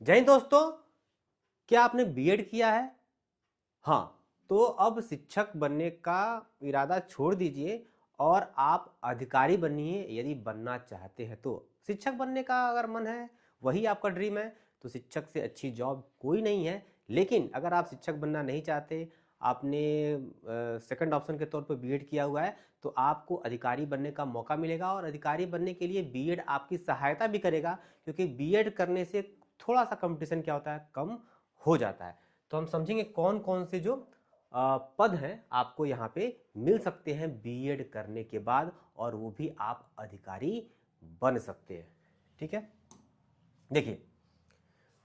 जय हिंद दोस्तों, क्या आपने बीएड किया है? हाँ, तो अब शिक्षक बनने का इरादा छोड़ दीजिए और आप अधिकारी बनिए यदि बनना चाहते हैं तो। शिक्षक बनने का अगर मन है, वही आपका ड्रीम है, तो शिक्षक से अच्छी जॉब कोई नहीं है। लेकिन अगर आप शिक्षक बनना नहीं चाहते, आपने सेकंड ऑप्शन के तौर पर बीएड किया हुआ है, तो आपको अधिकारी बनने का मौका मिलेगा। और अधिकारी बनने के लिए बीएड आपकी सहायता भी करेगा, क्योंकि बीएड करने से थोड़ा सा कंपटीशन क्या होता है, कम हो जाता है। तो हम समझेंगे कौन कौन से जो पद हैं आपको यहाँ पे मिल सकते हैं बीएड करने के बाद, और वो भी आप अधिकारी बन सकते हैं। ठीक है, देखिए,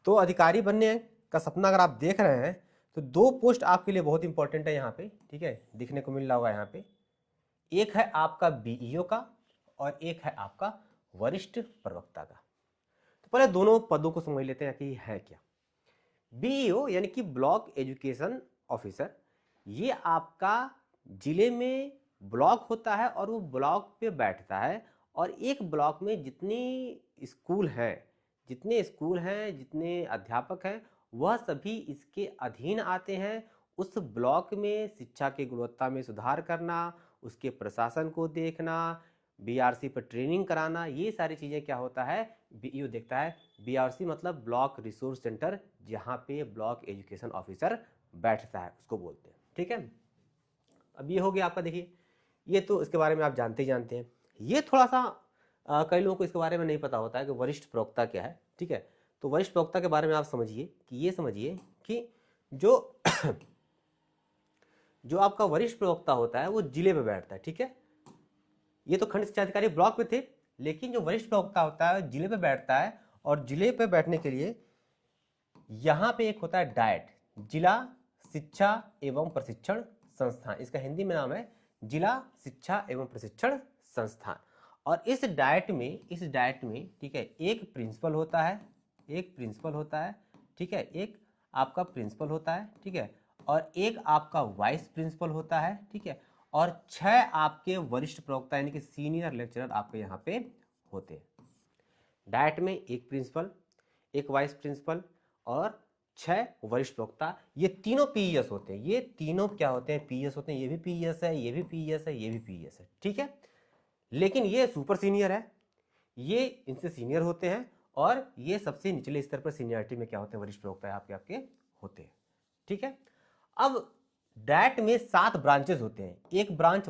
तो अधिकारी बनने का सपना अगर आप देख रहे हैं तो दो पोस्ट आपके लिए बहुत इंपॉर्टेंट है यहाँ पे। ठीक है, दिखने को मिल रहा होगा यहाँ पे। एक है आपका बीईओ का और एक है आपका वरिष्ठ प्रवक्ता का। तो पहले दोनों पदों को समझ लेते हैं कि है क्या। बीईओ यानी कि ब्लॉक एजुकेशन ऑफिसर, ये आपका जिले में ब्लॉक होता है और वो ब्लॉक पे बैठता है, और एक ब्लॉक में स्कूल हैं जितने अध्यापक हैं, वह सभी इसके अधीन आते हैं। उस ब्लॉक में शिक्षा की गुणवत्ता में सुधार करना, उसके प्रशासन को देखना, बीआरसी पर ट्रेनिंग कराना, ये सारी चीज़ें क्या होता है, बीईओ देखता है। बीआरसी मतलब ब्लॉक रिसोर्स सेंटर, जहाँ पे ब्लॉक एजुकेशन ऑफिसर बैठता है, उसको बोलते हैं। ठीक है, अब ये हो गया आपका। देखिए, ये तो इसके बारे में आप जानते ही जानते हैं। ये थोड़ा सा कई लोगों को इसके बारे में नहीं पता होता है कि वरिष्ठ प्रवक्ता क्या है। ठीक है, तो वरिष्ठ प्रवक्ता के बारे में आप समझिए कि ये समझिए कि जो जो आपका वरिष्ठ प्रवक्ता होता है वो जिले पे बैठता है। ठीक है, ये तो खंड शिक्षा अधिकारी ब्लॉक पे थे, लेकिन जो वरिष्ठ प्रवक्ता होता है जिले पे बैठता है। और जिले पे बैठने के लिए यहाँ पे एक होता है डायट, जिला शिक्षा एवं प्रशिक्षण संस्थान। इसका हिंदी में नाम है जिला शिक्षा एवं प्रशिक्षण संस्थान। और इस डायट में ठीक है, एक प्रिंसिपल होता है, ठीक है, एक आपका प्रिंसिपल होता है, ठीक है, और एक आपका वाइस प्रिंसिपल होता है, ठीक है, और 6 आपके वरिष्ठ प्रवक्ता यानी कि सीनियर लेक्चरर आपके यहाँ पे होते हैं। डायट में एक प्रिंसिपल, एक वाइस प्रिंसिपल और 6 वरिष्ठ प्रवक्ता। ये तीनों पीईएस होते हैं। ये तीनों क्या होते हैं, पीईएस होते हैं। ये भी पीईएस है, ये भी पीईएस है, ये भी पीईएस है। ठीक है, लेकिन ये सुपर सीनियर है, ये इनसे सीनियर होते हैं, और ये सबसे निचले स्तर पर सीनियरिटी में क्या होते हैं, वरिष्ठ प्रवक्ता आपके आपके होते हैं। ठीक है, अब डैट में 7 ब्रांचेस होते हैं। एक ब्रांच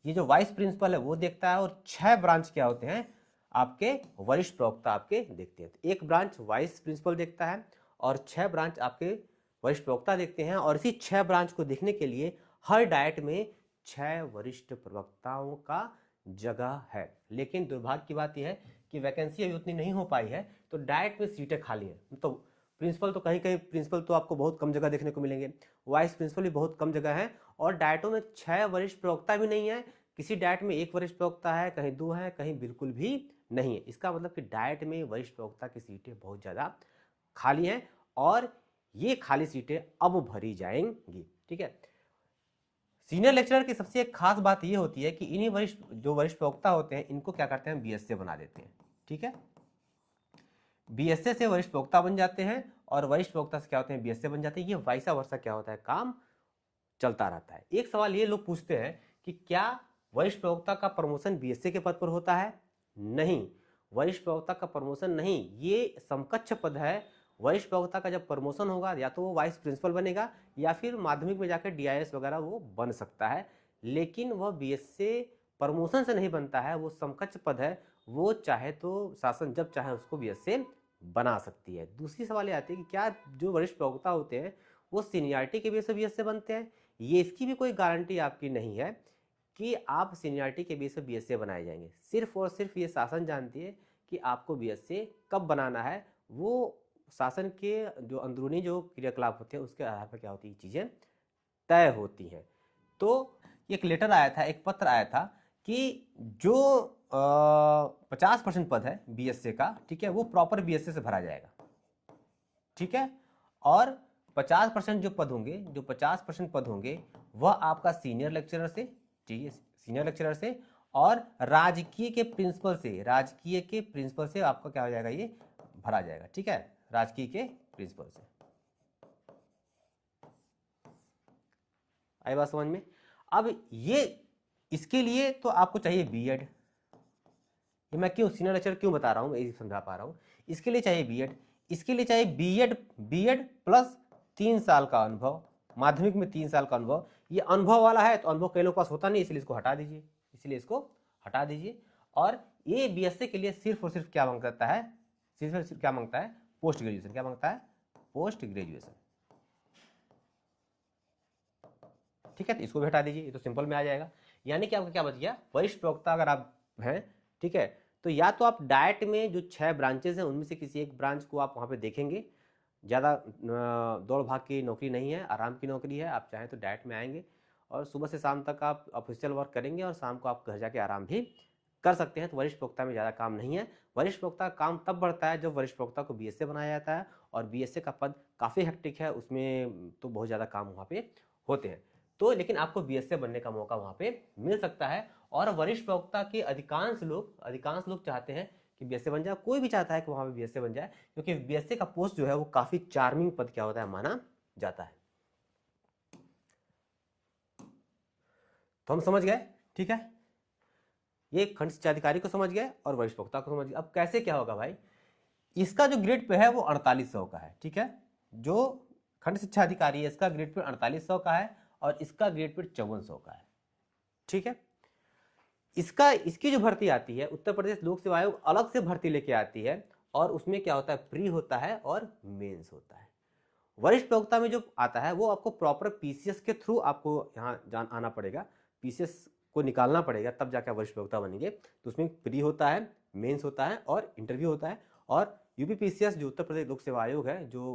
ये जो वाइस प्रिंसिपल है वो देखता है, और 6 ब्रांच क्या होते हैं, आपके वरिष्ठ प्रवक्ता आपके देखते हैं। एक ब्रांच वाइस प्रिंसिपल देखता है और 6 ब्रांच आपके वरिष्ठ प्रवक्ता देखते हैं। और इसी 6 ब्रांच को देखने के लिए हर डायट में 6 वरिष्ठ प्रवक्ताओं का जगह है। लेकिन दुर्भाग्य की बात यह है कि वैकेंसी अभी उतनी नहीं हो पाई है, तो डायट में सीटें खाली हैं। तो प्रिंसिपल तो कहीं कहीं प्रिंसिपल तो आपको बहुत कम जगह देखने को मिलेंगे, वाइस प्रिंसिपल भी बहुत कम जगह है, और डायटों में 6 वरिष्ठ प्रवक्ता भी नहीं है। किसी डायट में 1 वरिष्ठ प्रवक्ता है, कहीं 2 है, कहीं बिल्कुल भी नहीं है। इसका मतलब कि डायट में वरिष्ठ प्रवक्ता की सीटें बहुत ज़्यादा खाली हैं, और ये खाली सीटें अब भरी जाएंगी। ठीक है, सीनियर लेक्चरर की सबसे एक खास बात यह होती है कि इन्हीं वरिष्ठ प्रवक्ता होते हैं, इनको क्या करते हैं, बीएसए बना देते हैं। ठीक है, बीएसए से वरिष्ठ प्रवक्ता बन जाते हैं, और वरिष्ठ प्रवक्ता से क्या होते हैं, बीएसए बन जाते हैं। ये वैसा वर्षा क्या होता है, काम चलता रहता है। एक सवाल ये लोग पूछते हैं कि क्या वरिष्ठ प्रवक्ता का प्रमोशन बीएसए के पद पर होता है? नहीं, वरिष्ठ प्रवक्ता का प्रमोशन नहीं, ये समकक्ष पद है। वरिष्ठ प्रवक्ता का जब प्रमोशन होगा, या तो वो वाइस प्रिंसिपल बनेगा, या फिर माध्यमिक में जाकर डीआईएस वगैरह वो बन सकता है, लेकिन वह बीएसए प्रमोशन से नहीं बनता है, वो समकक्ष पद है। वो चाहे तो शासन जब चाहे उसको बीएसए बना सकती है। दूसरी सवाल ये आती है कि क्या जो वरिष्ठ प्रवक्ता होते हैं वो सीनियरिटी के बेस पे बीएसए बनते हैं? ये इसकी भी कोई गारंटी आपकी नहीं है कि आप सीनियरिटी के बेस पे बीएसए बनाए जाएंगे। सिर्फ और सिर्फ ये शासन जानती है कि आपको बीएसए कब बनाना है। वो शासन के जो अंदरूनी जो क्रियाकलाप होते हैं उसके आधार पर क्या होती है, चीज़ें तय होती हैं। तो एक लेटर आया था, एक पत्र आया था कि जो 50% पद है बीएसए का, ठीक है, वो प्रॉपर बीएसए से भरा जाएगा। ठीक है, और 50% जो पद होंगे, जो 50% पद होंगे, वह आपका सीनियर लेक्चरर से, ठीक है, सीनियर लेक्चरर से, और राजकीय के प्रिंसिपल से आपका क्या हो जाएगा, ये भरा जाएगा। ठीक है, राजकीय के प्रिंसिपल से। आई बात समझ में? अब ये इसके लिए तो आपको चाहिए बीएड। ये मैं क्यों सीनियर लेक्चर क्यों बता रहा हूँ, मैं समझा पा रहा हूँ। इसके लिए चाहिए बीएड, इसके लिए चाहिए बीएड प्लस 3 साल का अनुभव, माध्यमिक में 3 साल का अनुभव। ये अनुभव वाला है तो अनुभव कई लोगों के पास होता नहीं, इसलिए इसको हटा दीजिए, और ये बीएससी के लिए सिर्फ और सिर्फ क्या मांगता है, सिर्फ क्या मांगता है, पोस्ट ग्रेजुएशन। क्या मांगता है? Post graduation. ठीक है, तो इसको भी हटा दीजिए, ये तो सिंपल में आ जाएगा। यानी कि आपका क्या बच गया, वरिष्ठ प्रवक्ता अगर आप हैं, ठीक है, तो या तो आप डाइट में जो 6 ब्रांचेस हैं उनमें से किसी एक ब्रांच को आप वहाँ पे देखेंगे। ज़्यादा दौड़ भाग की नौकरी नहीं है, आराम की नौकरी है। आप चाहें तो डाइट में आएंगे और सुबह से शाम तक आप ऑफिशियल वर्क करेंगे और शाम को आप घर जाके आराम भी कर सकते हैं। तो वरिष्ठ प्रवक्ता में ज़्यादा काम नहीं है। वरिष्ठ प्रवक्ता का काम तब बढ़ता है जब वरिष्ठ प्रवक्ता को बीएसए बनाया जाता है, और बीएसए का पद काफ़ी हेक्टिक है, उसमें तो बहुत ज़्यादा काम वहाँ पे होते हैं। तो लेकिन आपको बीएसए बनने का मौका वहाँ पे मिल सकता है। और वरिष्ठ प्रवक्ता के अधिकांश लोग चाहते हैं कि बीएसए बन जाए। कोई भी चाहता है कि वहाँ पे बीएसए बन जाए, क्योंकि बीएसए का पोस्ट जो है वो काफ़ी चार्मिंग पद क्या होता है, माना जाता है। तो हम समझ गए, ठीक है, ये खंड शिक्षा अधिकारी को समझ गए और वरिष्ठ प्रवक्ता को समझ गए। अब कैसे क्या होगा भाई, इसका जो ग्रेड पे है वो 4800 का है, ठीक है, जो खंड शिक्षा अधिकारी है इसका ग्रेड पे 4800 का है और इसका ग्रेड पे 5400 का है, ठीक है। इसकी जो भर्ती आती है, उत्तर प्रदेश लोक सेवा आयोग अलग से भर्ती लेके आती है, और उसमें क्या होता है, प्री होता है और मेंस होता है। वरिष्ठ प्रवक्ता में जो आता है वो आपको प्रॉपर पीसीएस के थ्रू आपको यहाँ आना पड़ेगा, पीसीएस को निकालना पड़ेगा, तब जाकर वरिष्ठ प्रवक्ता बनेंगे। तो उसमें प्री होता है, मेंस होता है और इंटरव्यू होता है। और यूपी पीसीएस जो उत्तर प्रदेश लोक सेवा आयोग है, जो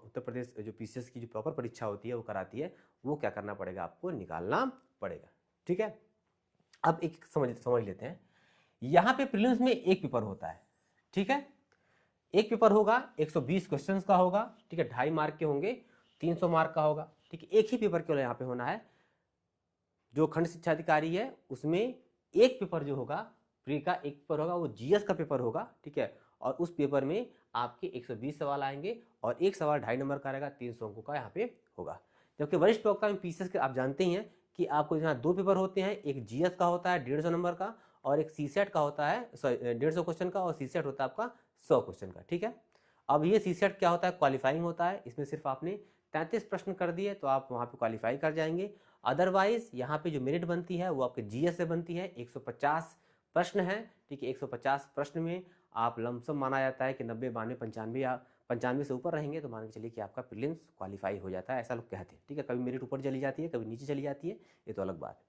उत्तर प्रदेश जो पीसीएस की जो प्रॉपर परीक्षा होती है वो कराती है, वो क्या करना पड़ेगा, आपको निकालना पड़ेगा, ठीक है। अब एक समझ लेते हैं। यहाँ पे प्रीलिम्स में एक पेपर होता है, ठीक है, एक पेपर होगा, 120 क्वेश्चंस का होगा, ठीक है, 2.5 मार्क के होंगे, 300 मार्क का होगा, ठीक है। एक ही पेपर केवल यहाँ पे होना है। जो खंड शिक्षा अधिकारी है उसमें एक पेपर जो होगा, प्री का एक पेपर होगा, वो जीएस का पेपर होगा, ठीक है, और उस पेपर में आपके 120 सवाल आएंगे और एक सवाल 2.5 नंबर का रहेगा, 300 अंकों का यहाँ पे होगा। जबकि वरिष्ठ प्रवक्ता में पीसीएस के आप जानते ही हैं कि आपको यहाँ 2 पेपर होते हैं, एक जीएस का होता है 150 नंबर का, और एक सीसेट का होता है 150 क्वेश्चन का, और सीसेट होता है आपका 100 क्वेश्चन का, ठीक है। अब ये सीसेट क्या होता है, क्वालिफाइंग होता है, इसमें सिर्फ आपने 33 प्रश्न कर दिए तो आप वहाँ पे क्वालिफाई कर जाएंगे। अदरवाइज यहाँ पे जो मेरिट बनती है वो आपके जीएस से बनती है, 150 प्रश्न है, ठीक है। 150 प्रश्न में आप लमसम माना जाता है कि 90, 92, 95 से ऊपर रहेंगे तो मान के चलिए कि आपका प्रीलिम्स क्वालिफाई हो जाता है, ऐसा लोग कहते हैं, ठीक है। कभी मेरिट ऊपर चली जाती है, कभी नीचे चली जाती है, ये तो अलग बात है।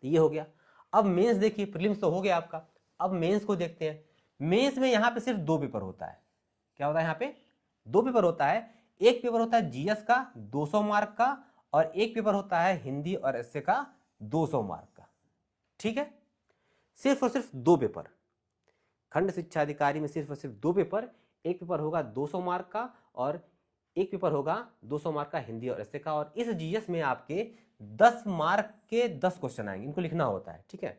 तो ये हो गया। अब मेंस देखिए, प्रीलिम्स तो हो गया आपका, अब मेंस को देखते हैं। मेंस में यहाँ पे सिर्फ 2 पेपर होता है। क्या होता है, यहाँ पे 2 पेपर होता है। एक पेपर होता है जीएस का 200 मार्क का, और एक पेपर होता है हिंदी और एसए का 200 मार्क का, ठीक है। सिर्फ और सिर्फ 2 पेपर खंड शिक्षा अधिकारी में, सिर्फ और सिर्फ 2 पेपर। एक पेपर होगा 200 मार्क का और एक पेपर होगा 200 मार्क का हिंदी और एसए का। और इस जीएस में आपके 10 मार्क के 10 क्वेश्चन आएंगे, इनको लिखना होता है, ठीक है।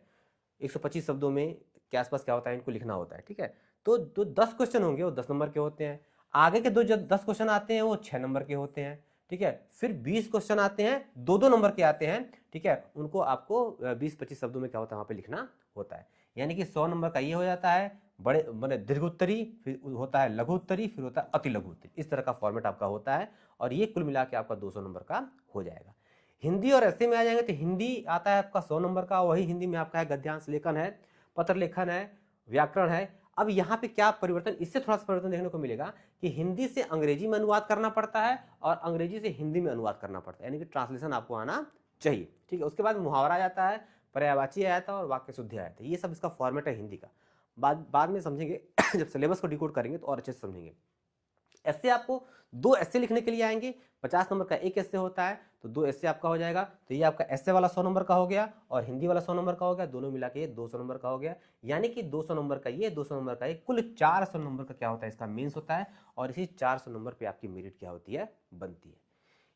125 शब्दों में के आसपास क्या होता है, इनको लिखना होता है, ठीक है। तो जो 10 क्वेश्चन होंगे वो 10 नंबर के होते हैं। आगे के जो 10 क्वेश्चन आते हैं वो 6 नंबर के होते हैं, ठीक है। फिर 20 क्वेश्चन आते हैं, 2-2 नंबर के आते हैं, ठीक है। उनको आपको 20-25 शब्दों में क्या होता है, वहां पे लिखना होता है। यानी कि 100 नंबर का ये हो जाता है बड़े मैंने दीर्घ उत्तरी, फिर होता है लघु उत्तरी, फिर होता है अति लघु उत्तरी। इस तरह का फॉर्मेट आपका होता है, और ये कुल मिला के आपका 200 नंबर का हो जाएगा। हिंदी और ऐसे में आ जाएंगे तो हिंदी आता है आपका 100 नंबर का। वही हिंदी में आपका है गद्यांश लेखन है, पत्र लेखन है, व्याकरण है। अब यहाँ पे क्या परिवर्तन, इससे थोड़ा सा परिवर्तन देखने को मिलेगा कि हिंदी से अंग्रेजी में अनुवाद करना पड़ता है और अंग्रेजी से हिंदी में अनुवाद करना पड़ता है, यानी कि ट्रांसलेशन आपको आना चाहिए, ठीक है। उसके बाद मुहावरा आ जाता है, पर्यायवाची आ जाता है और वाक्य शुद्धि आ जाता है। ये सब इसका फॉर्मेट है हिंदी का। बाद में समझेंगे जब सिलेबस को डिकोड करेंगे तो और अच्छे से समझेंगे। ऐसे आपको 2 ऐसे लिखने के लिए आएंगे, 50 नंबर का एक ऐसे होता है, तो 2 ऐसे आपका हो जाएगा। तो ये आपका ऐसे वाला 100 नंबर का हो गया और हिंदी वाला 100 नंबर का हो गया, दोनों मिला के 200 नंबर का हो गया। यानी कि 200 नंबर का ये, 200 नंबर का ये, कुल 400 नंबर का क्या होता है, इसका मेंस होता है। और इसी 400 नंबर पे आपकी मेरिट क्या होती है, बनती है।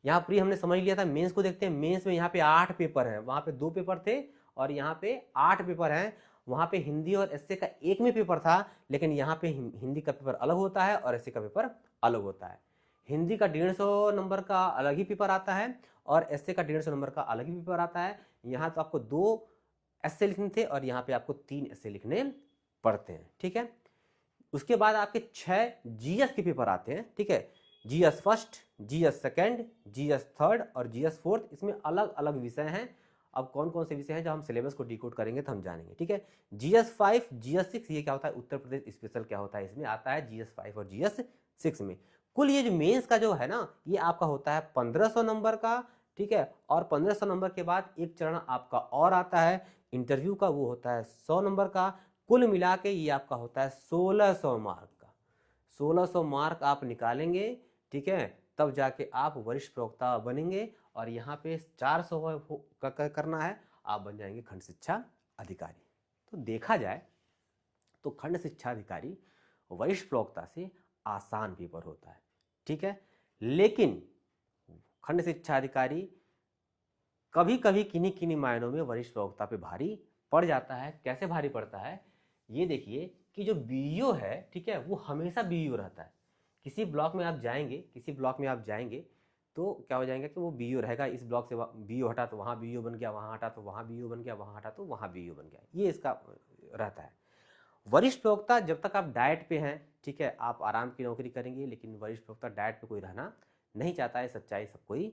यहाँ प्री हमने समझ लिया था। मेंस को देखते हैं। मेंस में यहाँ पे 8 पेपर हैं, वहां पे 2 पेपर थे और यहाँ पे 8 पेपर हैं। वहाँ पे हिंदी और एसए का एक में पेपर था, लेकिन यहाँ पे हिंदी का पेपर अलग होता है और एसए का पेपर अलग होता है। हिंदी का 150 नंबर का अलग ही पेपर आता है और एसए का 150 नंबर का अलग ही पेपर आता है। यहाँ तो आपको 2 एसए लिखने थे और यहाँ पे आपको 3 एसए लिखने पड़ते हैं, ठीक है। उसके बाद आपके 6 जीएस के पेपर आते हैं, ठीक है। GS first, GS second, GS third और जीएस फोर्थ, इसमें अलग अलग विषय हैं। अब कौन कौन से विषय हैं, जब हम सिलेबस को डिकोड करेंगे तो हम जानेंगे, ठीक है। जीएस 5, जीएस 6, ये क्या होता है, उत्तर प्रदेश स्पेशल क्या होता है, इसमें आता है जीएस 5 और जीएस 6 में। कुल ये जो मेंस का जो है ना, ये आपका होता है 1500 नंबर का, ठीक है। और 1500 नंबर के बाद एक चरण आपका और आता है इंटरव्यू का, वो होता है 100 नंबर का। कुल मिला के ये आपका होता है 1600 मार्क का। 1600 मार्क आप निकालेंगे, ठीक है, तब जाके आप वरिष्ठ प्रवक्ता बनेंगे। और यहाँ पे 400 करना है, आप बन जाएंगे खंड शिक्षा अधिकारी। तो देखा जाए तो खंड शिक्षा अधिकारी वरिष्ठ प्रवक्ता से आसान पेपर होता है, ठीक है। लेकिन खंड शिक्षा अधिकारी कभी कभी किन्हीं किन्हीं मायनों में वरिष्ठ प्रवक्ता पे भारी पड़ जाता है। कैसे भारी पड़ता है, ये देखिए कि जो बीईओ है, ठीक है, वो हमेशा बीईओ रहता है। किसी ब्लॉक में आप जाएंगे तो क्या हो जाएगा कि वो बीईओ रहेगा। इस ब्लॉक से बीईओ हटा तो वहाँ बीईओ बन गया, वहाँ हटा तो वहाँ बीईओ बन गया, वहाँ हटा तो वहाँ बीईओ बन गया, ये इसका रहता है। वरिष्ठ प्रवक्ता जब तक आप डाइट पे हैं, ठीक है, आप आराम की नौकरी करेंगे, लेकिन वरिष्ठ प्रवक्ता डाइट पे कोई रहना नहीं चाहता है। सच्चाई सब कोई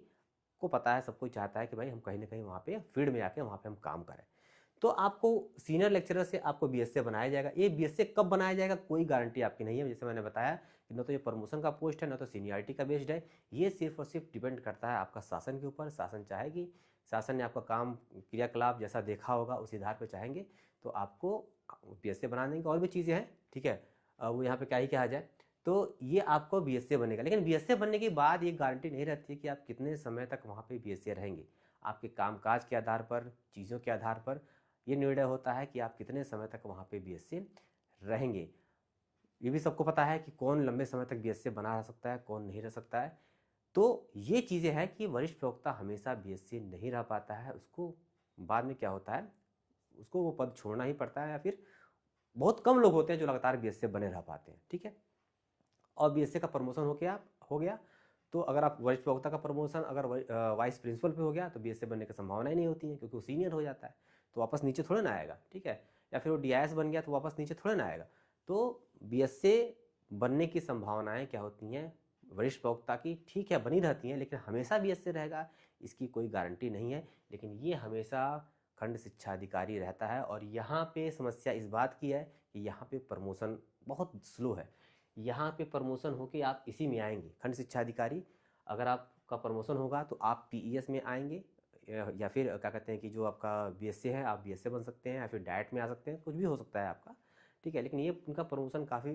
को पता है, सब कोई चाहता है कि भाई हम कहीं ना कहीं वहाँ पे फील्ड में आके वहाँ पे हम काम करें। तो आपको सीनियर लेक्चरर से आपको बीएसए बनाया जाएगा। ये बीएसए कब बनाया जाएगा, कोई गारंटी आपकी नहीं है। जैसे मैंने बताया कि न तो ये प्रमोशन का पोस्ट है, न तो सीनियरिटी का बेस्ड है। ये सिर्फ और सिर्फ डिपेंड करता है आपका शासन के ऊपर। शासन चाहेगी, शासन ने आपका काम क्रियाकलाप जैसा देखा होगा उसी आधार पर चाहेंगे तो आपको बीएसए बना देंगे। और भी चीज़ें हैं, ठीक है, वो यहाँ पे क्या ही कहा जाए। तो ये आपको बीएसए बनेगा, लेकिन बीएसए बनने के बाद ये गारंटी नहीं रहती है कि आप कितने समय तक वहाँ पे बीएसए रहेंगे। आपके कामकाज के आधार पर, चीज़ों के आधार पर ये निर्णय होता है कि आप कितने समय तक वहाँ पे बीएसए रहेंगे। ये भी सबको पता है कि कौन लंबे समय तक बीएसए बना रह सकता है, कौन नहीं रह सकता है। तो ये चीज़ें हैं कि वरिष्ठ प्रवक्ता हमेशा बीएसए नहीं रह पाता है। उसको बाद में क्या होता है, उसको वो पद छोड़ना ही पड़ता है, या फिर बहुत कम लोग होते हैं जो लगातार बीएसए बने रह पाते हैं, ठीक है। और बीएसए का प्रमोशन हो गया तो अगर आप वरिष्ठ प्रवक्ता का प्रमोशन अगर वाइस प्रिंसिपल पे हो गया तो बीएसए बनने की संभावना ही नहीं होती है, क्योंकि वो सीनियर हो जाता है तो वापस नीचे थोड़े ना आएगा, ठीक है। या फिर वो डीआईएस बन गया तो वापस नीचे थोड़े ना आएगा। तो बीएसए बनने की संभावनाएं क्या होती हैं वरिष्ठ प्रवक्ता की, ठीक है, बनी रहती हैं, लेकिन हमेशा बीएसए रहेगा इसकी कोई गारंटी नहीं है। लेकिन ये हमेशा खंड शिक्षा अधिकारी रहता है। और यहाँ पे समस्या इस बात की है कि यहाँ पे प्रमोशन बहुत स्लो है। यहाँ पे प्रमोशन होके आप इसी में आएंगे खंड शिक्षा अधिकारी। अगर आपका प्रमोशन होगा तो आप पीईएस में आएंगे, या फिर क्या कहते हैं कि जो आपका बीएसए है आप बीएसए बन सकते हैं, या फिर डाइट में आ सकते हैं, कुछ भी हो सकता है आपका, ठीक है। लेकिन ये उनका प्रमोशन काफ़ी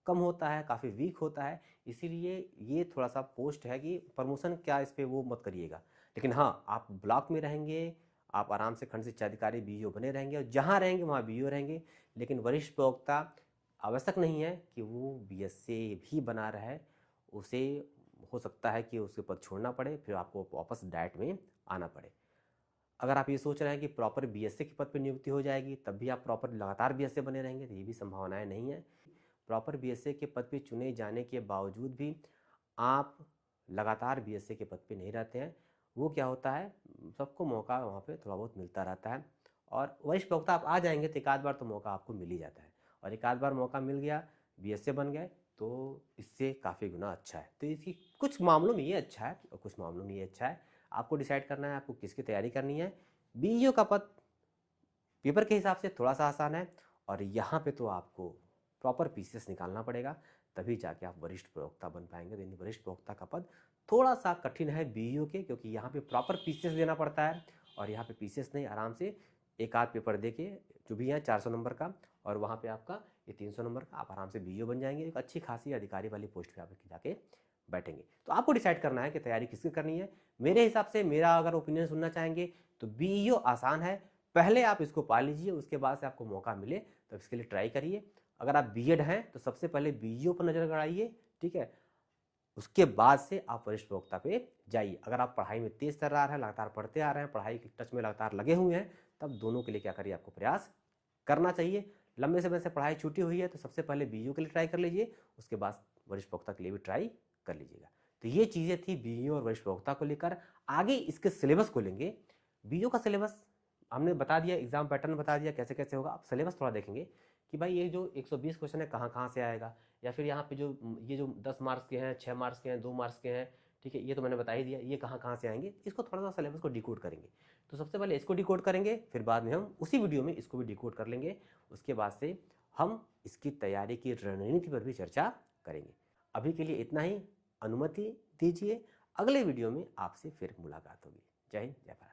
कम होता है, काफ़ी वीक होता है। इसीलिए ये थोड़ा सा पोस्ट है कि प्रमोशन क्या, इस पर वो मत करिएगा। लेकिन हाँ, आप ब्लॉक में रहेंगे, आप आराम से खंड शिक्षा अधिकारी बीईओ बने रहेंगे, और जहाँ रहेंगे वहाँ बीईओ रहेंगे। लेकिन वरिष्ठ प्रवक्ता आवश्यक नहीं है कि वो बीएसए भी बना रहे, उसे हो सकता है कि उसके पद छोड़ना पड़े, फिर आपको वापस डाइट में आना पड़े। अगर आप ये सोच रहे हैं कि प्रॉपर बीएसए के पद पर नियुक्ति हो जाएगी तब भी आप प्रॉपर लगातार बीएसए बने रहेंगे, तो ये भी संभावनाएं नहीं है। प्रॉपर बीएसए के पद पर चुने जाने के बावजूद भी आप लगातार बीएसए के पद पे नहीं रहते हैं। वो क्या होता है, सबको मौका वहाँ पे थोड़ा बहुत मिलता रहता है। और वरिष्ठ प्रवक्ता आप आ जाएंगे तो एक आध बार तो मौका आपको मिल ही जाता है, और एक आध बार मौका मिल गया, बीएसए बन गए, तो इससे काफ़ी गुना अच्छा है। तो इसकी कुछ मामलों में ये अच्छा है और कुछ मामलों में ये अच्छा है। आपको डिसाइड करना है आपको किसकी तैयारी करनी है। बीईओ का पद पेपर के हिसाब से थोड़ा सा आसान है, और यहाँ पे तो आपको प्रॉपर पीसीएस निकालना पड़ेगा, तभी जाके आप वरिष्ठ प्रवक्ता बन पाएंगे। तो वरिष्ठ प्रवक्ता का पद थोड़ा सा कठिन है बीईओ के, क्योंकि यहाँ पे प्रॉपर पीसीएस देना पड़ता है, और यहाँ पे पीसीएस नहीं, आराम से एक आध पेपर दे के जो भी है 400 नंबर का, और वहाँ पे आपका ये 300 नंबर का, आप आराम से बीईओ बन जाएंगे। एक अच्छी खासी अधिकारी वाली पोस्ट पे आप जाके बैठेंगे। तो आपको डिसाइड करना है कि तैयारी किसकी करनी है। मेरे हिसाब से, मेरा अगर ओपिनियन सुनना चाहेंगे तो बीईओ आसान है, पहले आप इसको पा लीजिए, उसके बाद से आपको मौका मिले तो इसके लिए ट्राई करिए। अगर आप बीएड हैं तो सबसे पहले बीईओ पर नजर गड़ाइए, ठीक है, उसके बाद से आप वरिष्ठ प्रवक्ता पे जाइए। अगर आप पढ़ाई में तेज तर्रार हैं, लगातार पढ़ते आ रहे हैं, पढ़ाई के टच में लगातार लगे हुए हैं, तब दोनों के लिए क्या करिए, आपको प्रयास करना चाहिए। लंबे समय से पढ़ाई छूटी हुई है तो सबसे पहले बीईओ के लिए ट्राई कर लीजिए, उसके बाद वरिष्ठ प्रवक्ता के लिए भी ट्राई कर लीजिएगा। तो ये चीज़ें थी बीईओ और वरिष्ठ प्रवक्ता को लेकर। आगे इसके सिलेबस को लेंगे। बीईओ का सिलेबस हमने बता दिया, एग्जाम पैटर्न बता दिया कैसे कैसे होगा। अब सिलेबस थोड़ा देखेंगे कि भाई ये जो 120 क्वेश्चन है कहाँ कहाँ से आएगा, या फिर यहाँ पे जो ये जो 10 मार्क्स के हैं, 6 मार्क्स के हैं, 2 मार्क्स के हैं, ठीक है, ये तो मैंने बता ही दिया, ये कहाँ कहाँ से आएंगे। इसको थोड़ा सा सिलेबस को डिकोड करेंगे। तो सबसे पहले इसको डिकोड करेंगे, फिर बाद में हम उसी वीडियो में इसको भी डिकोड कर लेंगे। उसके बाद से हम इसकी तैयारी की रणनीति पर भी चर्चा करेंगे। अभी के लिए इतना ही, अनुमति दीजिए, अगले वीडियो में आपसे फिर मुलाकात होगी। जय हिंद, जय भारत।